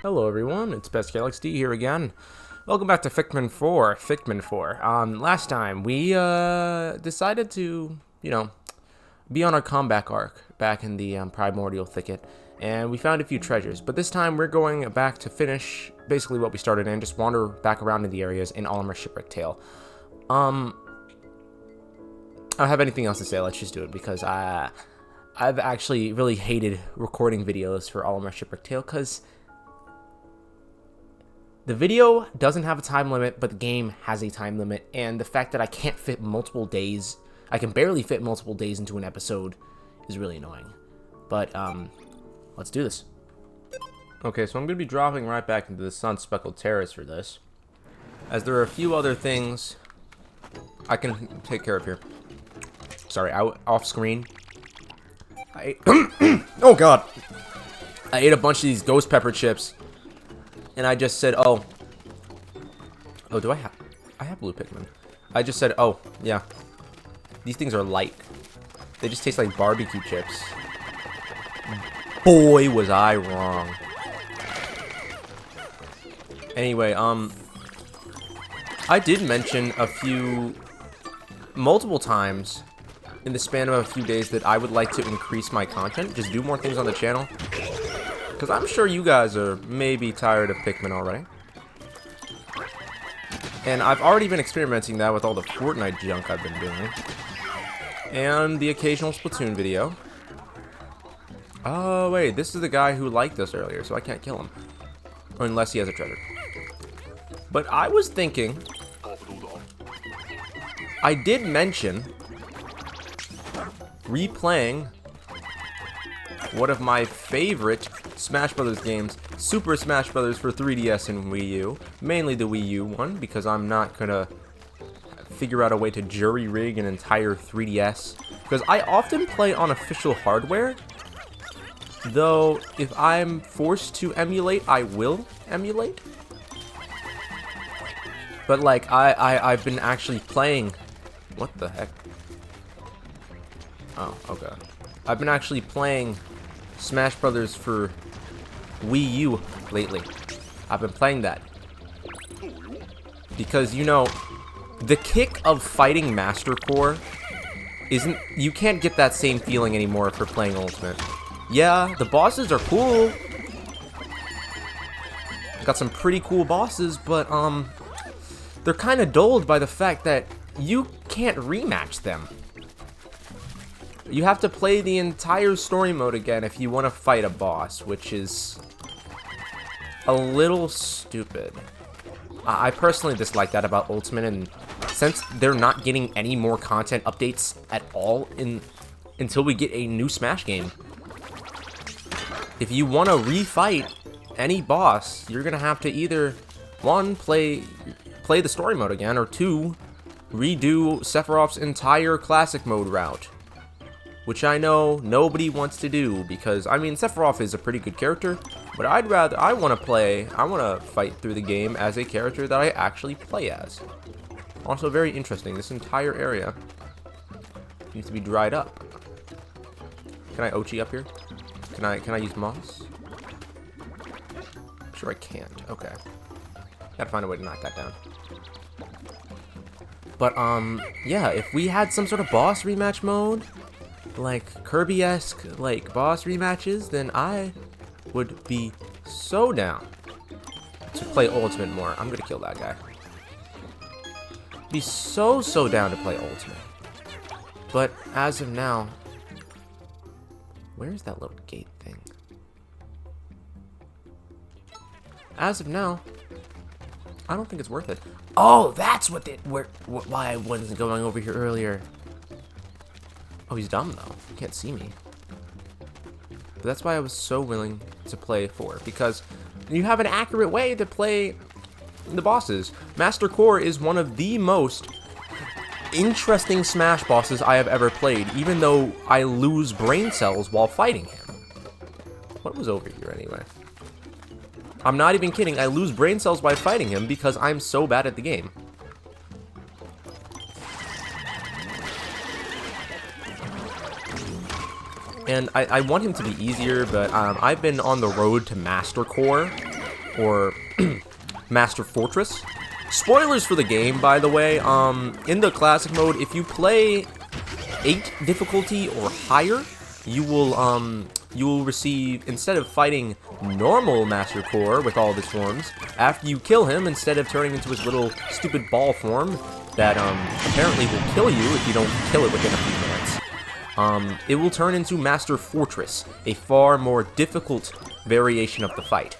Hello everyone, it's BestGalaxD here again. Welcome back to Pikmin 4. Last time we decided to, be on our comeback arc back in the Primordial Thicket, and we found a few treasures. But this time we're going back to finish basically what we started and just wander back around in the areas in Olimar's Shipwreck Tale. I don't have anything else to say. Let's just do it because I've actually really hated recording videos for Olimar's Shipwreck Tale because the video doesn't have a time limit, but the game has a time limit, and the fact that I can't fit multiple days, I can barely fit multiple days into an episode, is really annoying. But, let's do this. Okay, so I'm going to be dropping right back into the Sun-Speckled Terrace for this, as there are a few other things I can take care of here. Sorry, off screen. Oh god! I ate a bunch of these ghost pepper chips. And I just said, oh, do I have blue Pikmin. I just said, oh, yeah. These things are light. They just taste like barbecue chips. Boy, was I wrong. Anyway, I did mention multiple times in the span of a few days that I would like to increase my content, just do more things on the channel. Because I'm sure you guys are maybe tired of Pikmin already. And I've already been experimenting that with all the Fortnite junk I've been doing. And the occasional Splatoon video. Oh, wait, this is the guy who liked us earlier, so I can't kill him. Unless he has a treasure. But I was thinking, I did mention replaying one of my favorite Smash Brothers games, Super Smash Brothers for 3DS and Wii U. Mainly the Wii U one, because I'm not gonna figure out a way to jury-rig an entire 3DS. Because I often play on official hardware, though if I'm forced to emulate, I will emulate. But like, I've been actually playing... What the heck? Oh, okay. I've been actually playing Smash Brothers for Wii U lately. I've been playing that because, the kick of fighting Master Core isn't... You can't get that same feeling anymore for playing Ultimate. Yeah, the bosses are cool. Got some pretty cool bosses, but, they're kind of dulled by the fact that you can't rematch them. You have to play the entire story mode again if you want to fight a boss, which is a little stupid. I personally dislike that about Ultimate, and since they're not getting any more content updates at all until we get a new Smash game, if you want to refight any boss, you're going to have to either, one, play the story mode again, or two, redo Sephiroth's entire classic mode route. Which I know nobody wants to do, because, I mean, Sephiroth is a pretty good character, but I want to fight through the game as a character that I actually play as. Also very interesting, this entire area needs to be dried up. Can I Ochi up here? Can I use moss? Sure I can't, okay. Gotta find a way to knock that down. But, yeah, if we had some sort of boss rematch mode, like Kirby-esque like boss rematches, then I would be so down to play Ultimate more. I'm gonna kill that guy. Be so down to play Ultimate. But as of now, where's that little gate thing? As of now, I don't think it's worth it. Oh, that's why I wasn't going over here earlier. Oh, he's dumb, though. He can't see me. But that's why I was so willing to play 4, because you have an accurate way to play the bosses. Master Core is one of the most interesting Smash bosses I have ever played, even though I lose brain cells while fighting him. What was over here, anyway? I'm not even kidding. I lose brain cells by fighting him because I'm so bad at the game. And I want him to be easier, but I've been on the road to Master Core or Master Fortress. Spoilers for the game, by the way. In the classic mode, if you play 8 difficulty or higher, you will receive, instead of fighting normal Master Core with all of his forms, after you kill him, instead of turning into his little stupid ball form that apparently will kill you if you don't kill it within a few minutes, it will turn into Master Fortress, a far more difficult variation of the fight.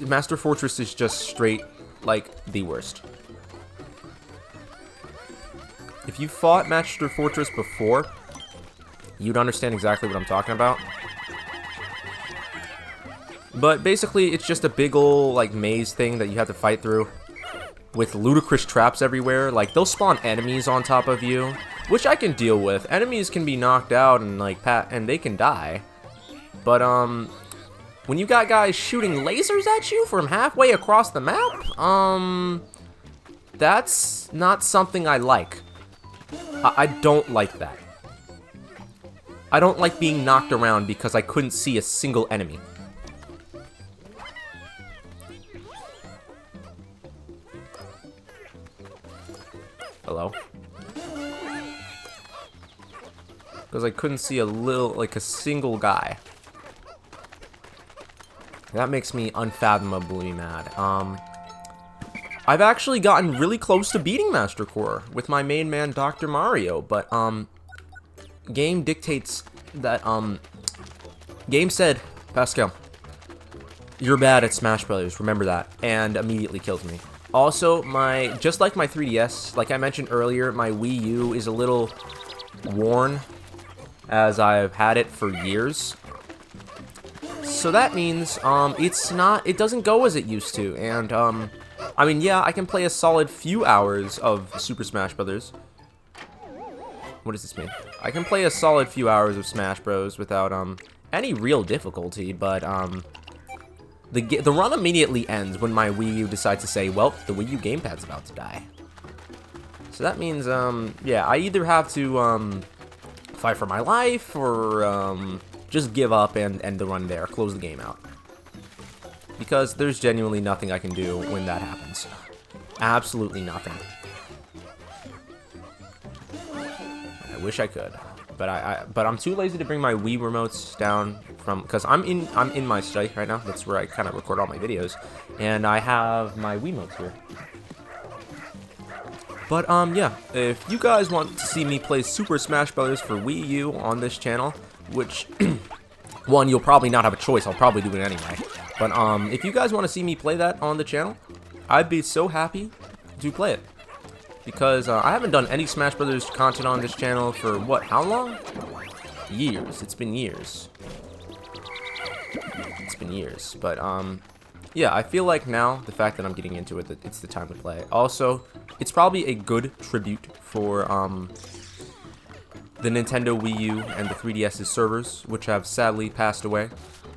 Master Fortress is just straight, like, the worst. If you fought Master Fortress before, you'd understand exactly what I'm talking about. But basically, it's just a big ol' like maze thing that you have to fight through with ludicrous traps everywhere. Like, they'll spawn enemies on top of you, which I can deal with. Enemies can be knocked out and like and they can die. But when you got guys shooting lasers at you from halfway across the map, that's not something I like. I don't like that. I don't like being knocked around because I couldn't see a single enemy. Hello? Because I couldn't see a single guy. That makes me unfathomably mad. I've actually gotten really close to beating Master Core with my main man, Dr. Mario, but, game dictates that, game said, Pascal, you're bad at Smash Brothers, remember that, and immediately kills me. Also, just like my 3DS, like I mentioned earlier, my Wii U is a little worn, as I've had it for years. So that means, it doesn't go as it used to, and, I mean, yeah, I can play a solid few hours of Super Smash Brothers. What does this mean? I can play a solid few hours of Smash Bros without, any real difficulty, but, the run immediately ends when my Wii U decides to say, well, the Wii U gamepad's about to die. So that means, yeah, I either have to, fight for my life, or, just give up and end the run there, close the game out. Because there's genuinely nothing I can do when that happens. Absolutely nothing. I wish I could, but I'm too lazy to bring my Wii remotes down because I'm in my study right now. That's where I kind of record all my videos, and I have my Wii remotes here. But yeah, if you guys want to see me play Super Smash Bros. For Wii U on this channel, which one, you'll probably not have a choice. I'll probably do it anyway. But if you guys want to see me play that on the channel, I'd be so happy to play it. Because I haven't done any Smash Brothers content on this channel for, what, how long? Years. It's been years. It's been years. But, yeah, I feel like now, the fact that I'm getting into it, that it's the time to play. Also, it's probably a good tribute for, the Nintendo Wii U and the 3DS's servers, which have sadly passed away.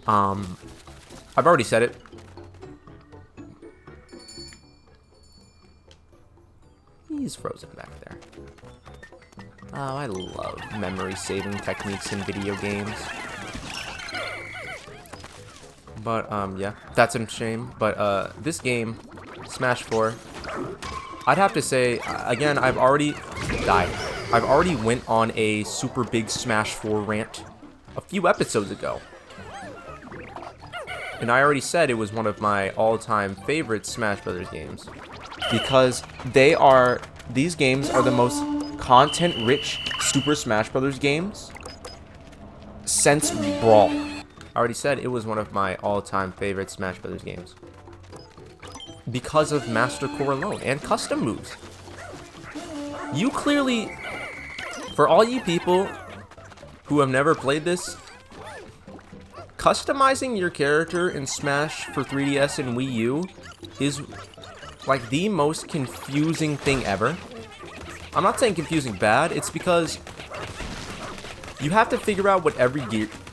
I've already said it. He's frozen back there. Oh, I love memory saving techniques in video games. But, yeah, that's a shame. But, this game, Smash 4, I'd have to say, again, I've already went on a super big Smash 4 rant a few episodes ago. And I already said it was one of my all-time favorite Smash Brothers games. Because these games are the most content-rich Super Smash Brothers games since Brawl. I already said it was one of my all-time favorite Smash Brothers games. Because of Master Core alone, and custom moves. You clearly, for all you people who have never played this, customizing your character in Smash for 3DS and Wii U is like the most confusing thing ever. I'm not saying confusing bad, it's because you have to figure out what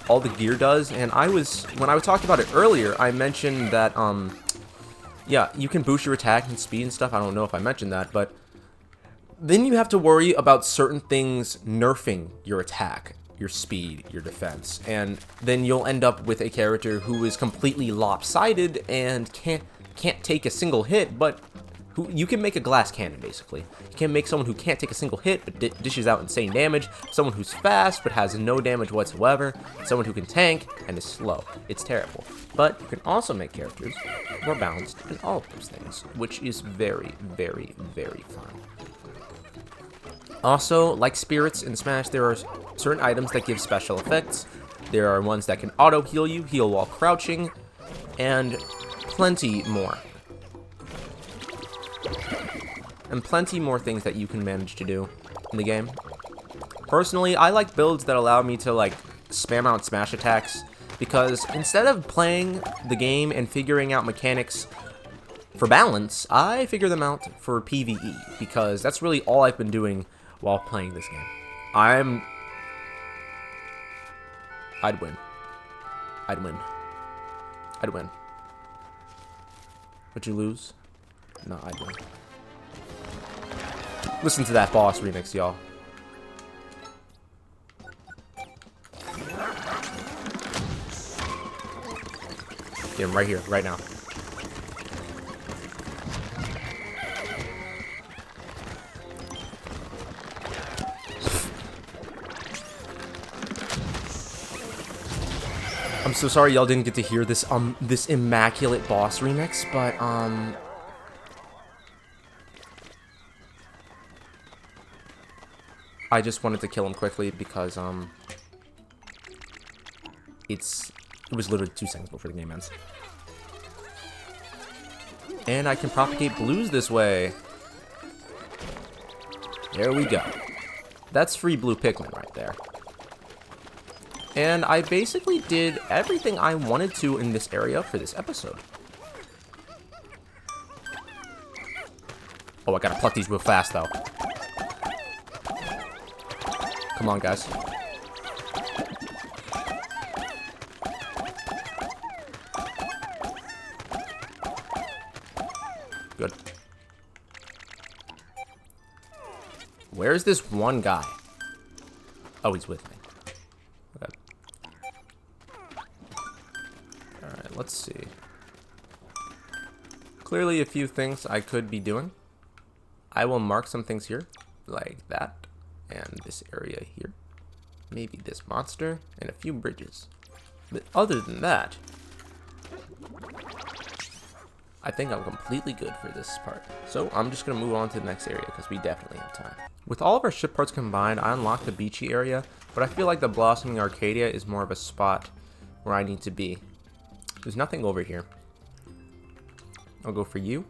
all the gear does, and when I talked about it earlier, I mentioned that, yeah, you can boost your attack and speed and stuff. I don't know if I mentioned that, but then you have to worry about certain things nerfing your attack. your speed, your defense, and then you'll end up with a character who is completely lopsided and can't take a single hit, but who you can make a glass cannon, basically. You can make someone who can't take a single hit but dishes out insane damage, someone who's fast but has no damage whatsoever, someone who can tank and is slow. It's terrible. But you can also make characters more balanced in all of those things, which is very, very, very fun. Also, like spirits in Smash, there are certain items that give special effects. There are ones that can auto-heal you, heal while crouching, and plenty more. And plenty more things that you can manage to do in the game. Personally, I like builds that allow me to, like, spam out smash attacks, because instead of playing the game and figuring out mechanics for balance, I figure them out for PvE, because that's really all I've been doing while playing this game. I'd win. Would you lose? No, I'd win. Listen to that boss remix, y'all. Get him right here, right now. I'm so sorry y'all didn't get to hear this this immaculate boss remix, but I just wanted to kill him quickly because it was literally 2 seconds before the game ends. And I can propagate blues this way. There we go. That's free blue Pikmin right there. And I basically did everything I wanted to in this area for this episode. Oh, I gotta pluck these real fast, though. Come on, guys. Good. Where's this one guy? Oh, he's with me. Okay. Alright, let's see. Clearly a few things I could be doing. I will mark some things here, like that. And this area here. Maybe this monster. And a few bridges. But other than that, I think I'm completely good for this part. So I'm just going to move on to the next area because we definitely have time. With all of our ship parts combined, I unlocked the beachy area. But I feel like the Blossoming Arcadia is more of a spot where I need to be. There's nothing over here. I'll go for you.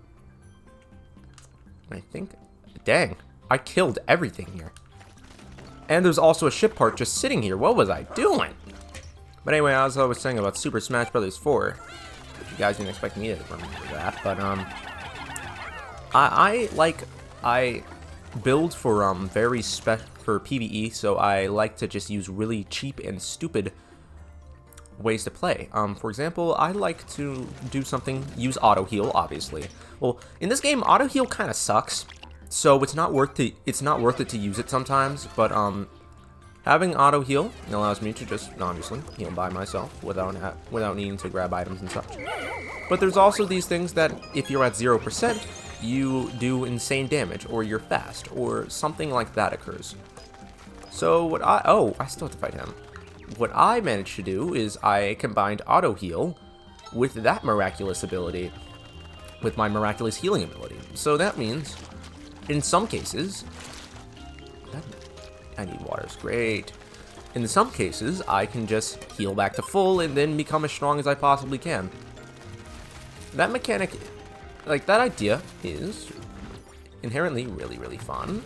I think... Dang. I killed everything here. And there's also a ship part just sitting here. What was I doing? But anyway, as I was saying about Super Smash Bros. 4, which you guys didn't expect me to remember that, but I build for for PvE, so I like to just use really cheap and stupid ways to play. For example, I like to do something, use auto heal, obviously. Well, in this game, auto heal kind of sucks. So it's not worth it to use it sometimes, but having auto heal allows me to just obviously heal by myself without needing to grab items and such. But there's also these things that if you're at 0%, you do insane damage, or you're fast, or something like that occurs. So I still have to fight him. What I managed to do is I combined auto heal with that miraculous ability, with my miraculous healing ability. So that means, in some cases, I need waters, great. In some cases, I can just heal back to full and then become as strong as I possibly can. That mechanic, like that idea, is inherently really, really fun.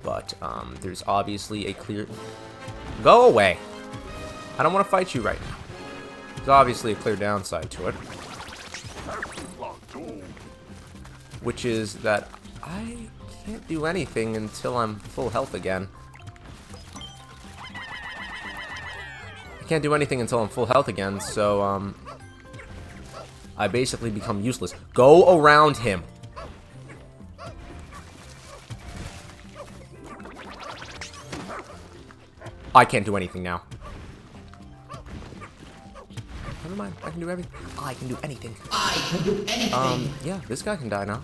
But there's obviously a clear... Go away! I don't want to fight you right now. There's obviously a clear downside to it. Which is that I can't do anything until I'm full health again. I can't do anything until I'm full health again, so I basically become useless. Go around him. I can't do anything now. Never mind. I can do everything. I can do anything. I can do anything. Yeah, this guy can die now.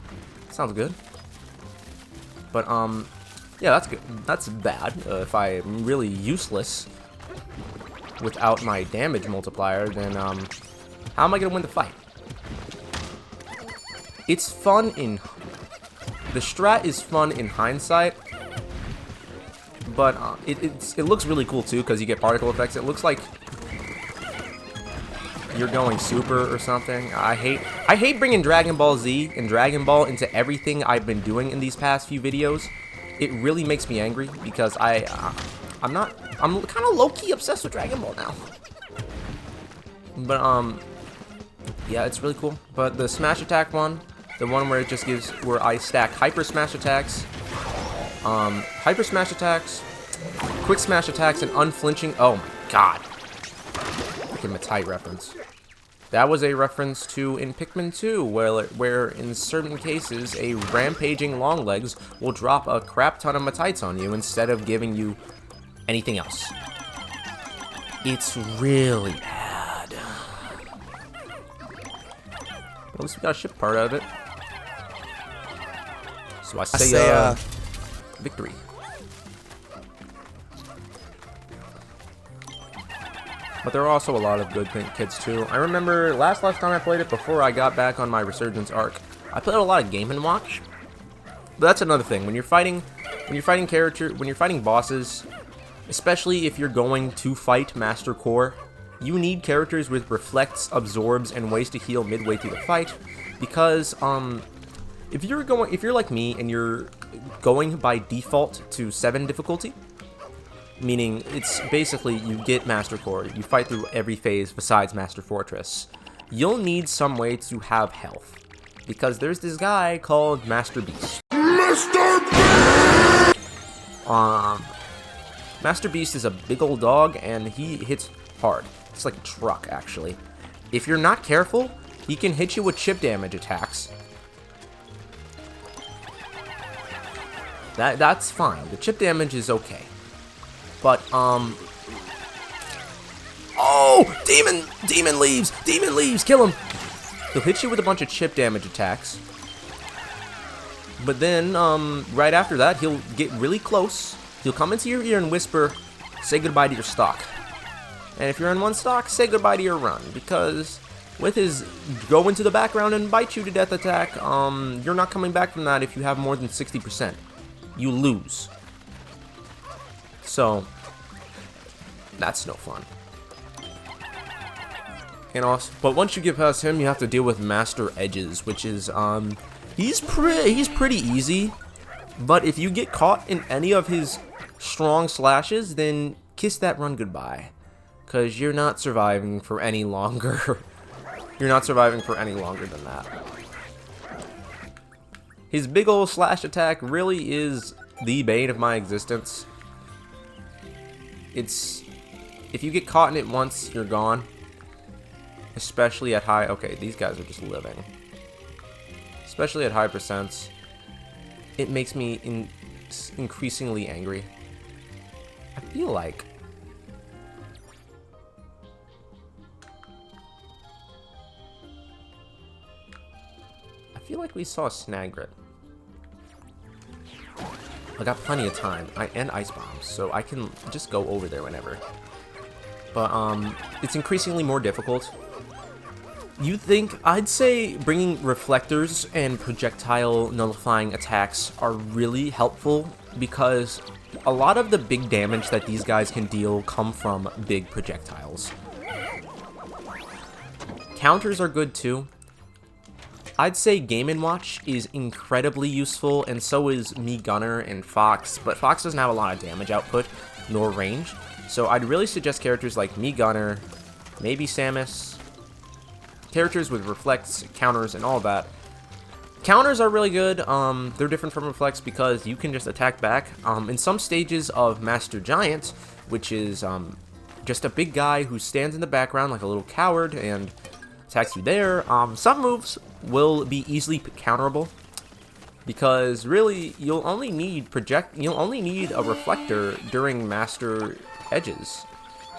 Sounds good. But, yeah, that's good. That's bad. If I'm really useless without my damage multiplier, then, how am I gonna win the fight? It's fun in... The strat is fun in hindsight, but it looks really cool, too, because you get particle effects. It looks like you're going super or something. I hate bringing Dragon Ball Z and Dragon Ball into everything I've been doing in these past few videos. It really makes me angry because I'm kind of low-key obsessed with Dragon Ball now. But yeah, it's really cool. But the smash attack one, the one where it just gives, where I stack hyper smash attacks, quick smash attacks, and unflinching. Oh my god. Give him a tight reference. That was a reference to in Pikmin 2, where in certain cases a rampaging Longlegs will drop a crap ton of matites on you instead of giving you anything else. It's really bad. At least we got a ship part out of it. So I say victory. But there are also a lot of good kits too. I remember last time I played it before I got back on my Resurgence arc, I played a lot of Game & Watch. But that's another thing. When you're fighting bosses, especially if you're going to fight Master Core, you need characters with reflects, absorbs, and ways to heal midway through the fight. Because if you're like me and you're going by default to 7 difficulty, meaning it's basically you get Master Core, you fight through every phase besides Master Fortress, you'll need some way to have health. Because there's this guy called Master Beast. Master Beast is a big old dog and he hits hard. It's like a truck, actually. If you're not careful, he can hit you with chip damage attacks. That's fine. The chip damage is okay. But, oh! Demon leaves! Demon leaves! Kill him! He'll hit you with a bunch of chip damage attacks. But then, right after that, he'll get really close. He'll come into your ear and whisper, say goodbye to your stock. And if you're in one stock, say goodbye to your run. Because with his go into the background and bite you to death attack, you're not coming back from that if you have more than 60%. You lose. So, that's no fun. And also, but once you get past him, you have to deal with Master Edges, which is, he's pretty easy. But if you get caught in any of his strong slashes, then kiss that run goodbye. Because you're not surviving for any longer. You're not surviving for any longer than that. His big ol' slash attack really is the bane of my existence. If you get caught in it once, you're gone. Especially at high... Okay, these guys are just living. Especially at high percents. It makes me increasingly angry. I feel like... we saw Snagrit. I got plenty of time, and ice bombs, so I can just go over there whenever. But, it's increasingly more difficult. I'd say bringing reflectors and projectile nullifying attacks are really helpful, because a lot of the big damage that these guys can deal come from big projectiles. Counters are good too. I'd say Game & Watch is incredibly useful, and so is Me Gunner and Fox, but Fox doesn't have a lot of damage output, nor range, so I'd really suggest characters like Me Gunner, maybe Samus, characters with reflects, counters, and all that. Counters are really good. They're different from reflects because you can just attack back. In some stages of Master Giant, which is just a big guy who stands in the background like a little coward and attacks you there, some moves will be easily counterable, because really you'll only need a reflector during Master edges.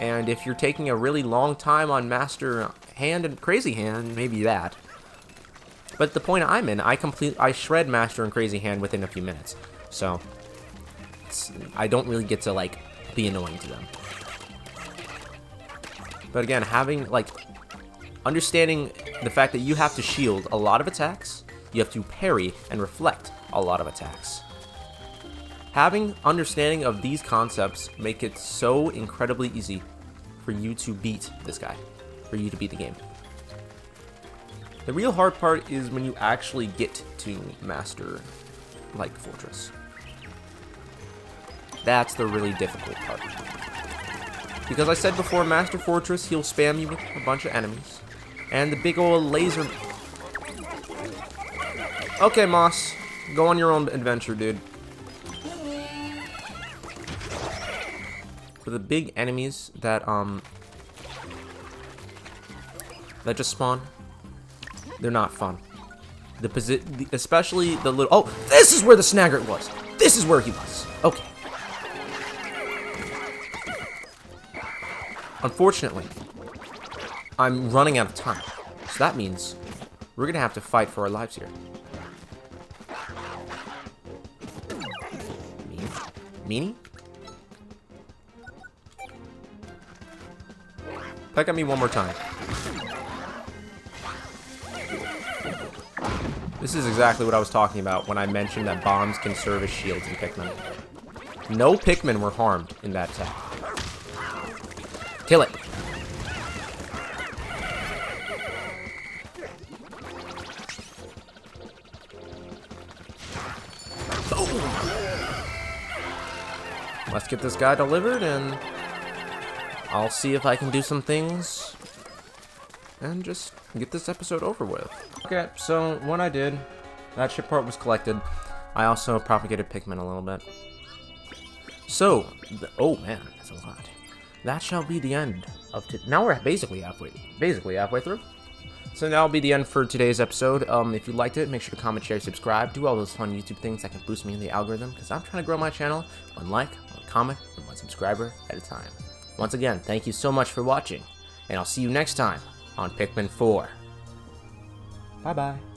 And if you're taking a really long time on Master Hand and Crazy Hand, maybe that. But the point I'm in, I shred Master and Crazy Hand within a few minutes. So, I don't really get to, like, be annoying to them. But again, having, like, understanding the fact that you have to shield a lot of attacks, you have to parry and reflect a lot of attacks. Having understanding of these concepts make it so incredibly easy for you to beat this guy, for you to beat the game. The real hard part is when you actually get to master, like, Fortress. That's the really difficult part. Because I said before, Master Fortress, he'll spam you with a bunch of enemies. And the big old laser... Okay, Moss. Go on your own adventure, dude. For the big enemies that just spawn, they're not fun. Especially the little... Oh, this is where the Snaggart was. This is where he was. Okay. Unfortunately, I'm running out of time. So that means we're going to have to fight for our lives here. Meanie? Peck at me one more time. This is exactly what I was talking about when I mentioned that bombs can serve as shields in Pikmin. No Pikmin were harmed in that attack. Kill it. Boom. Let's get this guy delivered, and I'll see if I can do some things and just get this episode over with. Okay, so what I did, that ship part was collected. I also propagated Pikmin a little bit. So, oh man, that's a lot. That shall be the end of now we're basically halfway through. So that'll be the end for today's episode. If you liked it, make sure to comment, share, subscribe, do all those fun YouTube things that can boost me in the algorithm, because I'm trying to grow my channel one like, one comment, and one subscriber at a time. Once again, thank you so much for watching, and I'll see you next time on Pikmin 4. Bye-bye.